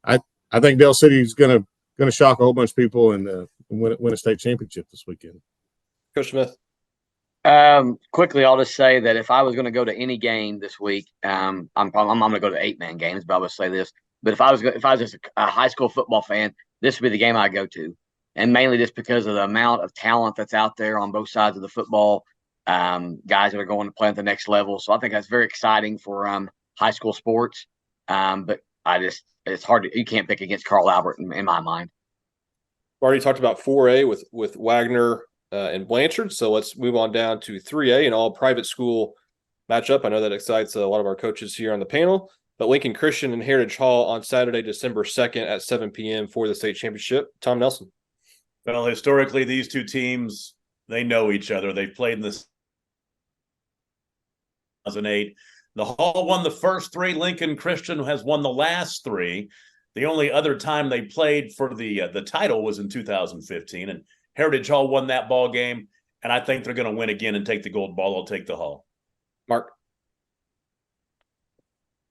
I think Dale City's going to shock a whole bunch of people and win a state championship this weekend. Coach Smith. Quickly, I'll just say that if I was going to go to any game this week, I'm going to go to 8-man games, but I would say this. But if I was just a high school football fan, this would be the game I go to, and mainly just because of the amount of talent that's out there on both sides of the football, guys that are going to play at the next level. So I think that's very exciting for high school sports. But it's hard you can't pick against Carl Albert in my mind. We already talked about 4A with Wagner and Blanchard, so let's move on down to 3A, an all private school matchup. I know that excites a lot of our coaches here on the panel. But Lincoln Christian and Heritage Hall on Saturday, December 2nd at 7 p.m. for the state championship. Tom Nelson. Well, historically, these two teams, they know each other. They've played in this 2008. The Hall won the first three. Lincoln Christian has won the last three. The only other time they played for the title was in 2015, and Heritage Hall won that ball game. And I think they're going to win again and take the gold ball. I'll take the Hall. Mark.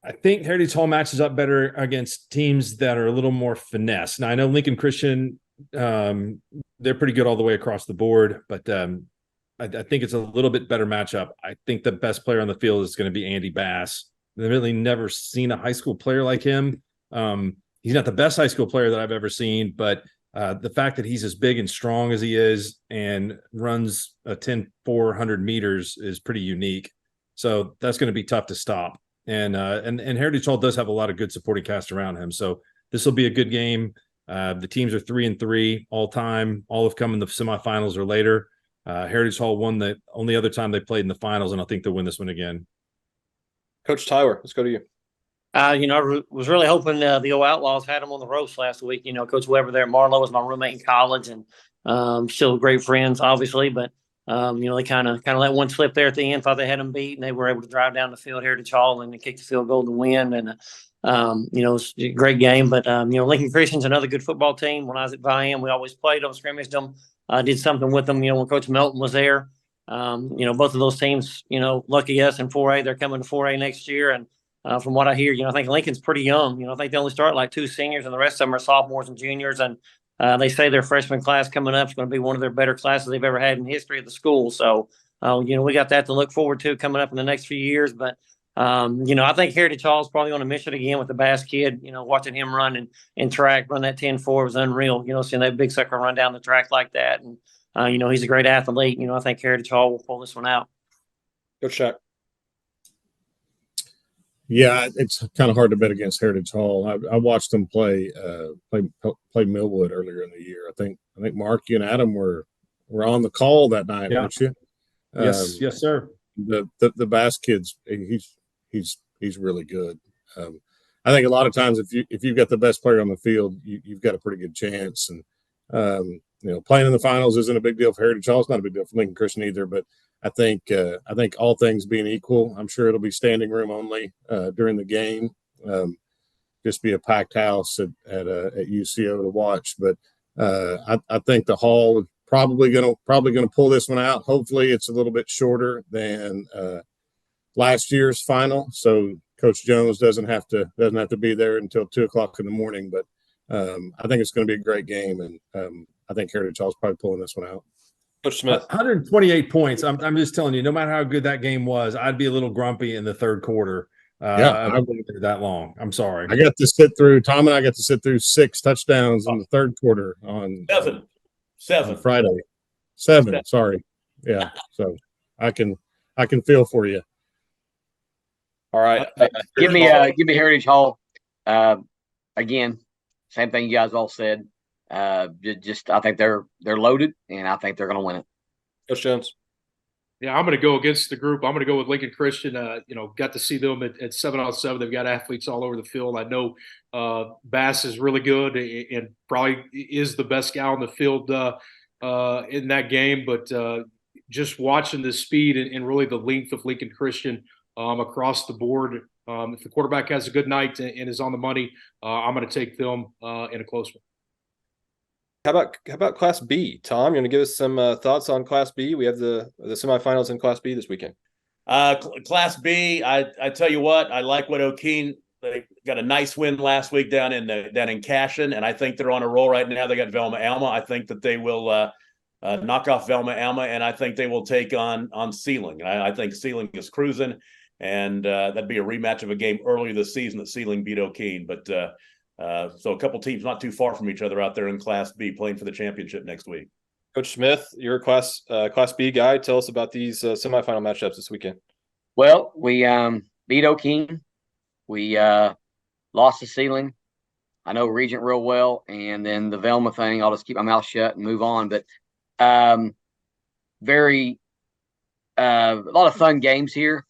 I think Heritage Hall matches up better against teams that are a little more finesse. Now, I know Lincoln Christian, they're pretty good all the way across the board, but I think it's a little bit better matchup. I think the best player on the field is going to be Andy Bass. I've really never seen a high school player like him. He's not the best high school player that I've ever seen, but the fact that he's as big and strong as he is and runs a 10-400 meters is pretty unique. So that's going to be tough to stop. And Heritage Hall does have a lot of good supporting cast around him. So this will be a good game. The teams are 3-3 all time. All have come in the semifinals or later. Heritage Hall won the only other time they played in the finals, and I think they'll win this one again. Coach Tyler, let's go to you. I was really hoping the old Outlaws had them on the roast last week. Coach Weber there at Marlowe was my roommate in college, and still great friends, obviously. But they kind of let one slip there at the end. Thought they had them beat, and they were able to drive down the field, Heritage Hall, and kick the field goal to win. And it was a great game. But Lincoln Christian's another good football team. When I was at Viam, we always played them, scrimmaged them, did something with them. When Coach Melton was there, both of those teams, lucky us in 4A, they're coming to 4A next year, and from what I hear, I think Lincoln's pretty young. I think they only start like 2 seniors, and the rest of them are sophomores and juniors. And they say their freshman class coming up is going to be one of their better classes they've ever had in the history of the school. So, we got that to look forward to coming up in the next few years. But, I think Heritage Hall is probably on a mission again with the Bass kid. Watching him run and track, run that 10-4 was unreal. Seeing that big sucker run down the track like that. And, he's a great athlete. I think Heritage Hall will pull this one out. Coach Shack. Yeah, it's kind of hard to bet against Heritage Hall. I watched them play Millwood earlier in the year. I think Mark, you and Adam were on the call that night, weren't you? Yes, sir. The Bass kid's he's really good. I think a lot of times if you've got the best player on the field, you've got a pretty good chance. And playing in the finals isn't a big deal for Heritage Hall. It's not a big deal for Lincoln Christian either, but I think all things being equal, I'm sure it'll be standing room only during the game. Just be a packed house at UCO to watch. But I think the Hall is probably gonna pull this one out. Hopefully, it's a little bit shorter than last year's final, so Coach Jones doesn't have to be there until 2:00 in the morning. But I think it's going to be a great game, and I think Heritage Hall is probably pulling this one out. Coach Smith. 128 points. I'm just telling you, no matter how good that game was, I'd be a little grumpy in the third quarter. I wouldn't be that long. I'm sorry. I got to sit through, Tom and I got to sit through 6 touchdowns in the third quarter on Seven. on Friday. 7, sorry. Yeah. So I can feel for you. All right. Give me Heritage Hall. Again, same thing you guys all said. Just I think they're loaded, and I think they're going to win it. Coach Jones. Yeah, I'm going to go against the group. I'm going to go with Lincoln Christian. Got to see them at 7-on-7. They've got athletes all over the field. I know Bass is really good and probably is the best guy on the field in that game. But just watching the speed and really the length of Lincoln Christian across the board, if the quarterback has a good night and is on the money, I'm going to take them in a close one. How about Class B? Tom, you want to give us some thoughts on Class B? We have the semifinals in Class B this weekend. Class B, I tell you what, I like what O'Keene. They got a nice win last week down in Cashion, and I think they're on a roll right now. They got Velma Alma. I think that they will knock off Velma Alma, and I think they will take on Sealing. I think Sealing is cruising, and that'd be a rematch of a game earlier this season that Sealing beat O'Keene. But so a couple teams not too far from each other out there in Class B playing for the championship next week. Coach Smith, you're a Class B guy. Tell us about these semifinal matchups this weekend. Well, we beat O'Keene. We lost to Sealing. I know Regent real well, and then the Velma thing, I'll just keep my mouth shut and move on. But a lot of fun games here.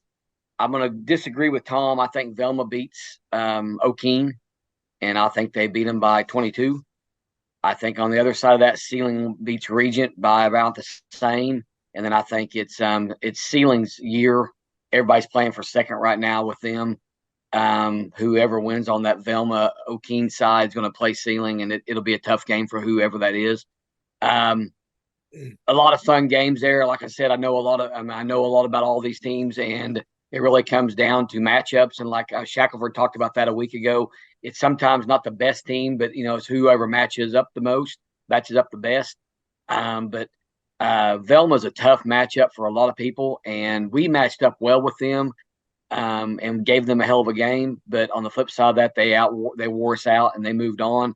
I'm going to disagree with Tom. I think Velma beats O'Keene, and I think they beat them by 22. I think on the other side of that, Sealing beats Regent by about the same. And then I think it's Sealing's year. Everybody's playing for second right now with them. Whoever wins on that Velma O'Keene side is going to play Sealing, and it'll be a tough game for whoever that is. A lot of fun games there. Like I said, I know a lot about all these teams, and it really comes down to matchups. And like Shackelford talked about that a week ago, it's sometimes not the best team, but it's whoever matches up the best. But Velma's a tough matchup for a lot of people, and we matched up well with them and gave them a hell of a game. But on the flip side of that, they wore us out and they moved on.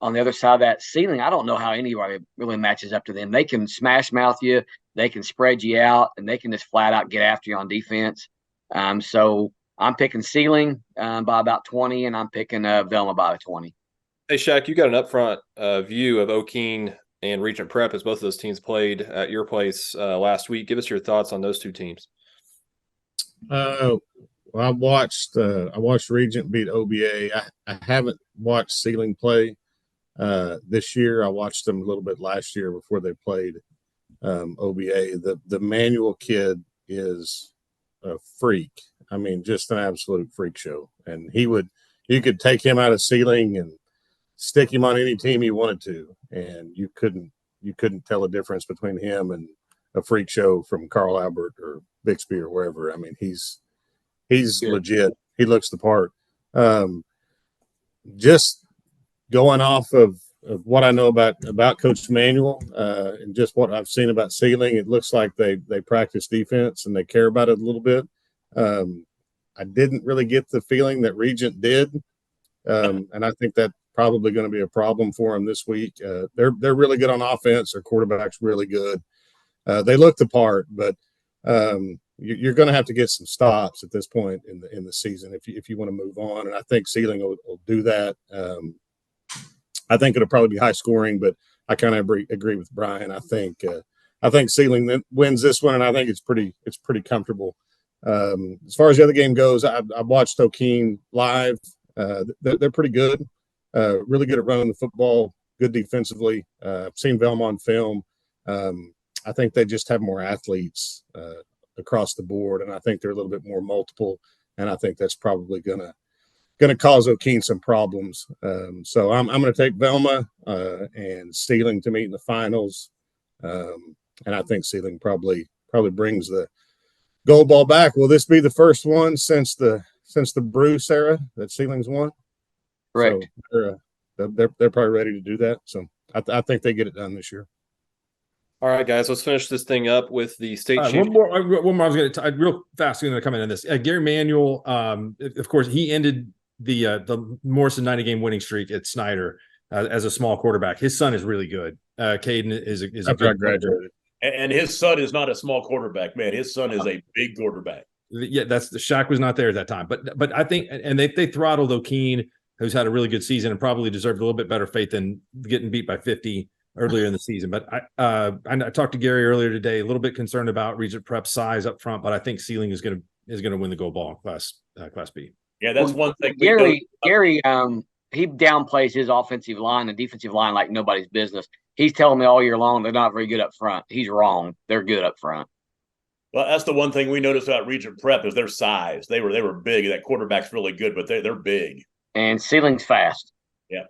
On the other side of that, Sealing, I don't know how anybody really matches up to them. They can smash mouth you, they can spread you out, and they can just flat out get after you on defense. So I'm picking Sealing by about 20, and I'm picking Velma by 20. Hey, Shaq, you got an upfront view of O'Keene and Regent Prep, as both of those teams played at your place last week. Give us your thoughts on those two teams. Well, I watched Regent beat OBA. I haven't watched Sealing play this year. I watched them a little bit last year before they played OBA. The Manual kid is a freak. I mean, just an absolute freak show. And you could take him out of Sealing and stick him on any team you wanted to, and you couldn't tell a difference between him and a freak show from Carl Albert or Bixby or wherever. I mean, he's legit. He looks the part. Just going off of what I know about Coach Manuel and just what I've seen about Sealing, it looks like they practice defense and they care about it a little bit. I didn't really get the feeling that Regent did, and I think that probably going to be a problem for them this week. They're really good on offense. Their quarterback's really good. They look the part, but you're going to have to get some stops at this point in the season if you want to move on. And I think Sealing will do that. I think it'll probably be high scoring, but I kind of agree with Brian. I think Sealing wins this one, and I think it's pretty comfortable. As far as the other game goes, I watched O'Keene live. They're pretty good. Really good at running the football, good defensively. I've seen Velma on film. I think they just have more athletes across the board, and I think they're a little bit more multiple, and I think that's probably gonna cause O'Keene some problems. So I'm gonna take Velma and Sealing to meet in the finals, and I think Sealing probably brings the gold ball back. Will this be the first one since the Bruce era that Sealing's won? Correct. So they're probably ready to do that. So I think they get it done this year. All right, guys, let's finish this thing up with the state championship. One more. I was going to real fast. Going to come in on this. Gary Manuel, of course, he ended the Morrison 90-game winning streak at Snyder as a small quarterback. His son is really good. Caden is a good graduated. And his son is not a small quarterback, man. His son is a big quarterback. Yeah, that's the Shaq was not there at that time, but I think, and they throttled O'Keene, who's had a really good season and probably deserved a little bit better fate than getting beat by 50 earlier in the season. But I talked to Gary earlier today, a little bit concerned about Regent Prep's size up front, but I think Sealing is going to win the gold ball class B. Yeah, that's one thing. Gary, he downplays his offensive line and defensive line like nobody's business. He's telling me all year long they're not very good up front. He's wrong. They're good up front. Well, that's the one thing we noticed about Regent Prep is their size. They were big. That quarterback's really good, but they're big. And Sealing's fast. Yeah.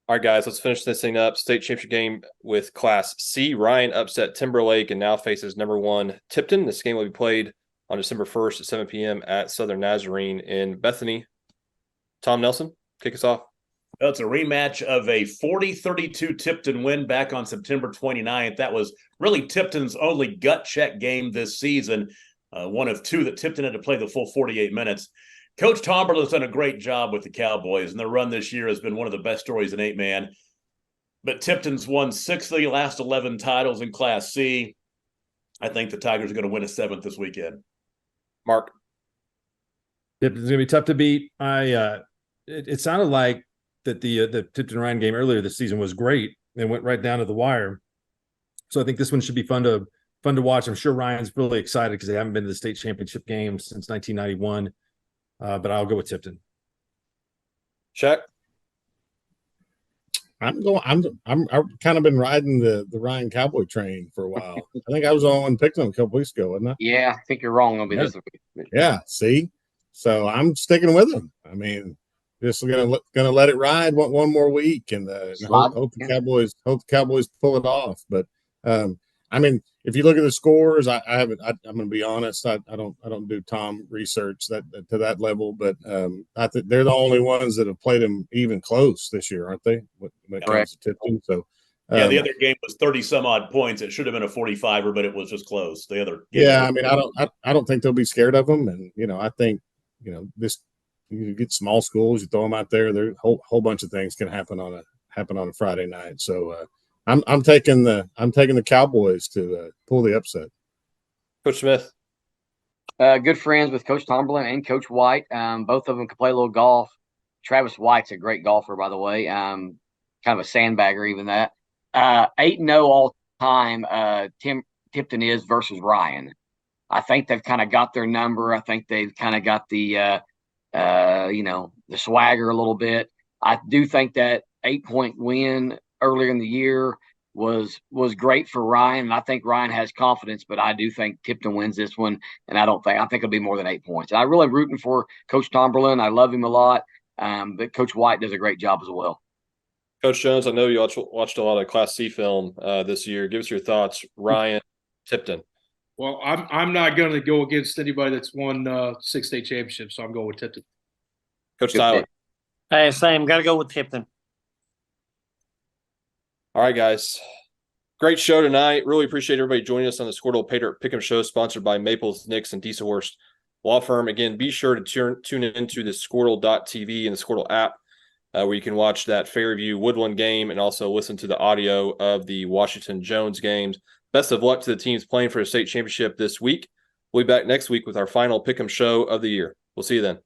All right, guys, let's finish this thing up. State championship game with Class C. Ryan upset Timberlake and now faces number 1 Tipton. This game will be played on December 1st at 7 p.m. at Southern Nazarene in Bethany. Tom Nelson, kick us off. Well, it's a rematch of a 40-32 Tipton win back on September 29th. That was really Tipton's only gut check game this season, one of 2 that Tipton had to play the full 48 minutes. Coach Tomberlin's done a great job with the Cowboys, and their run this year has been one of the best stories in 8-man. But Tipton's won 6 of the last 11 titles in Class C. I think the Tigers are going to win a 7th this weekend. Mark. Tipton's going to be tough to beat. It sounded like that the Tipton Ryan game earlier this season was great and went right down to the wire. So I think this one should be fun to watch. I'm sure Ryan's really excited because they haven't been to the state championship game since 1991. But I'll go with Tipton. Shaq. I've kind of been riding the Ryan Cowboy train for a while. I think I was the only one picking them a couple weeks ago, wasn't I? Yeah, I think you're wrong on me this week. Yeah, see? So I'm sticking with them. I mean, just gonna let it ride one more week and hope the Cowboys pull it off. But I mean, if you look at the scores, I'm going to be honest. I don't do Tom research to that level, but I think they're the only ones that have played them even close this year, aren't they? When it comes to Tipton, so yeah, the other game was 30 some odd points. It should have been a 45er, but it was just close. The other game I mean, I don't think they'll be scared of them, and I think this. You get small schools, you throw them out there. There whole bunch of things can happen on a Friday night. So I'm taking the Cowboys to pull the upset. Coach Smith. Good friends with Coach Tomberlin and Coach White. Both of them can play a little golf. Travis White's a great golfer, by the way. kind of a sandbagger, even that. 8-0 all time. Tipton is versus Ryan. I think they've kind of got their number. I think they've kind of got the the swagger a little bit. I do think that 8-point win earlier in the year was great for Ryan, and I think Ryan has confidence, but I do think Tipton wins this one, and I think it'll be more than 8 points. And I really am rooting for Coach Tomberlin. I love him a lot, but Coach White does a great job as well. Coach Jones, I know you watched a lot of Class C film this year. Give us your thoughts, Ryan, Tipton. Well, I'm not going to go against anybody that's won 6 state championships, so I'm going with Tipton. Coach Tyler. Hey, same. Got to go with Tipton. All right, guys. Great show tonight. Really appreciate everybody joining us on the Squirtle Paydirt Pick'em Show, sponsored by Maples, Nix, and Dieselhorst Law Firm. Again, be sure to tune into the Squirtle.tv and the Squirtle app, where you can watch that Fairview Woodland game and also listen to the audio of the Washington Jones games. Best of luck to the teams playing for a state championship this week. We'll be back next week with our final Pick'em Show of the year. We'll see you then.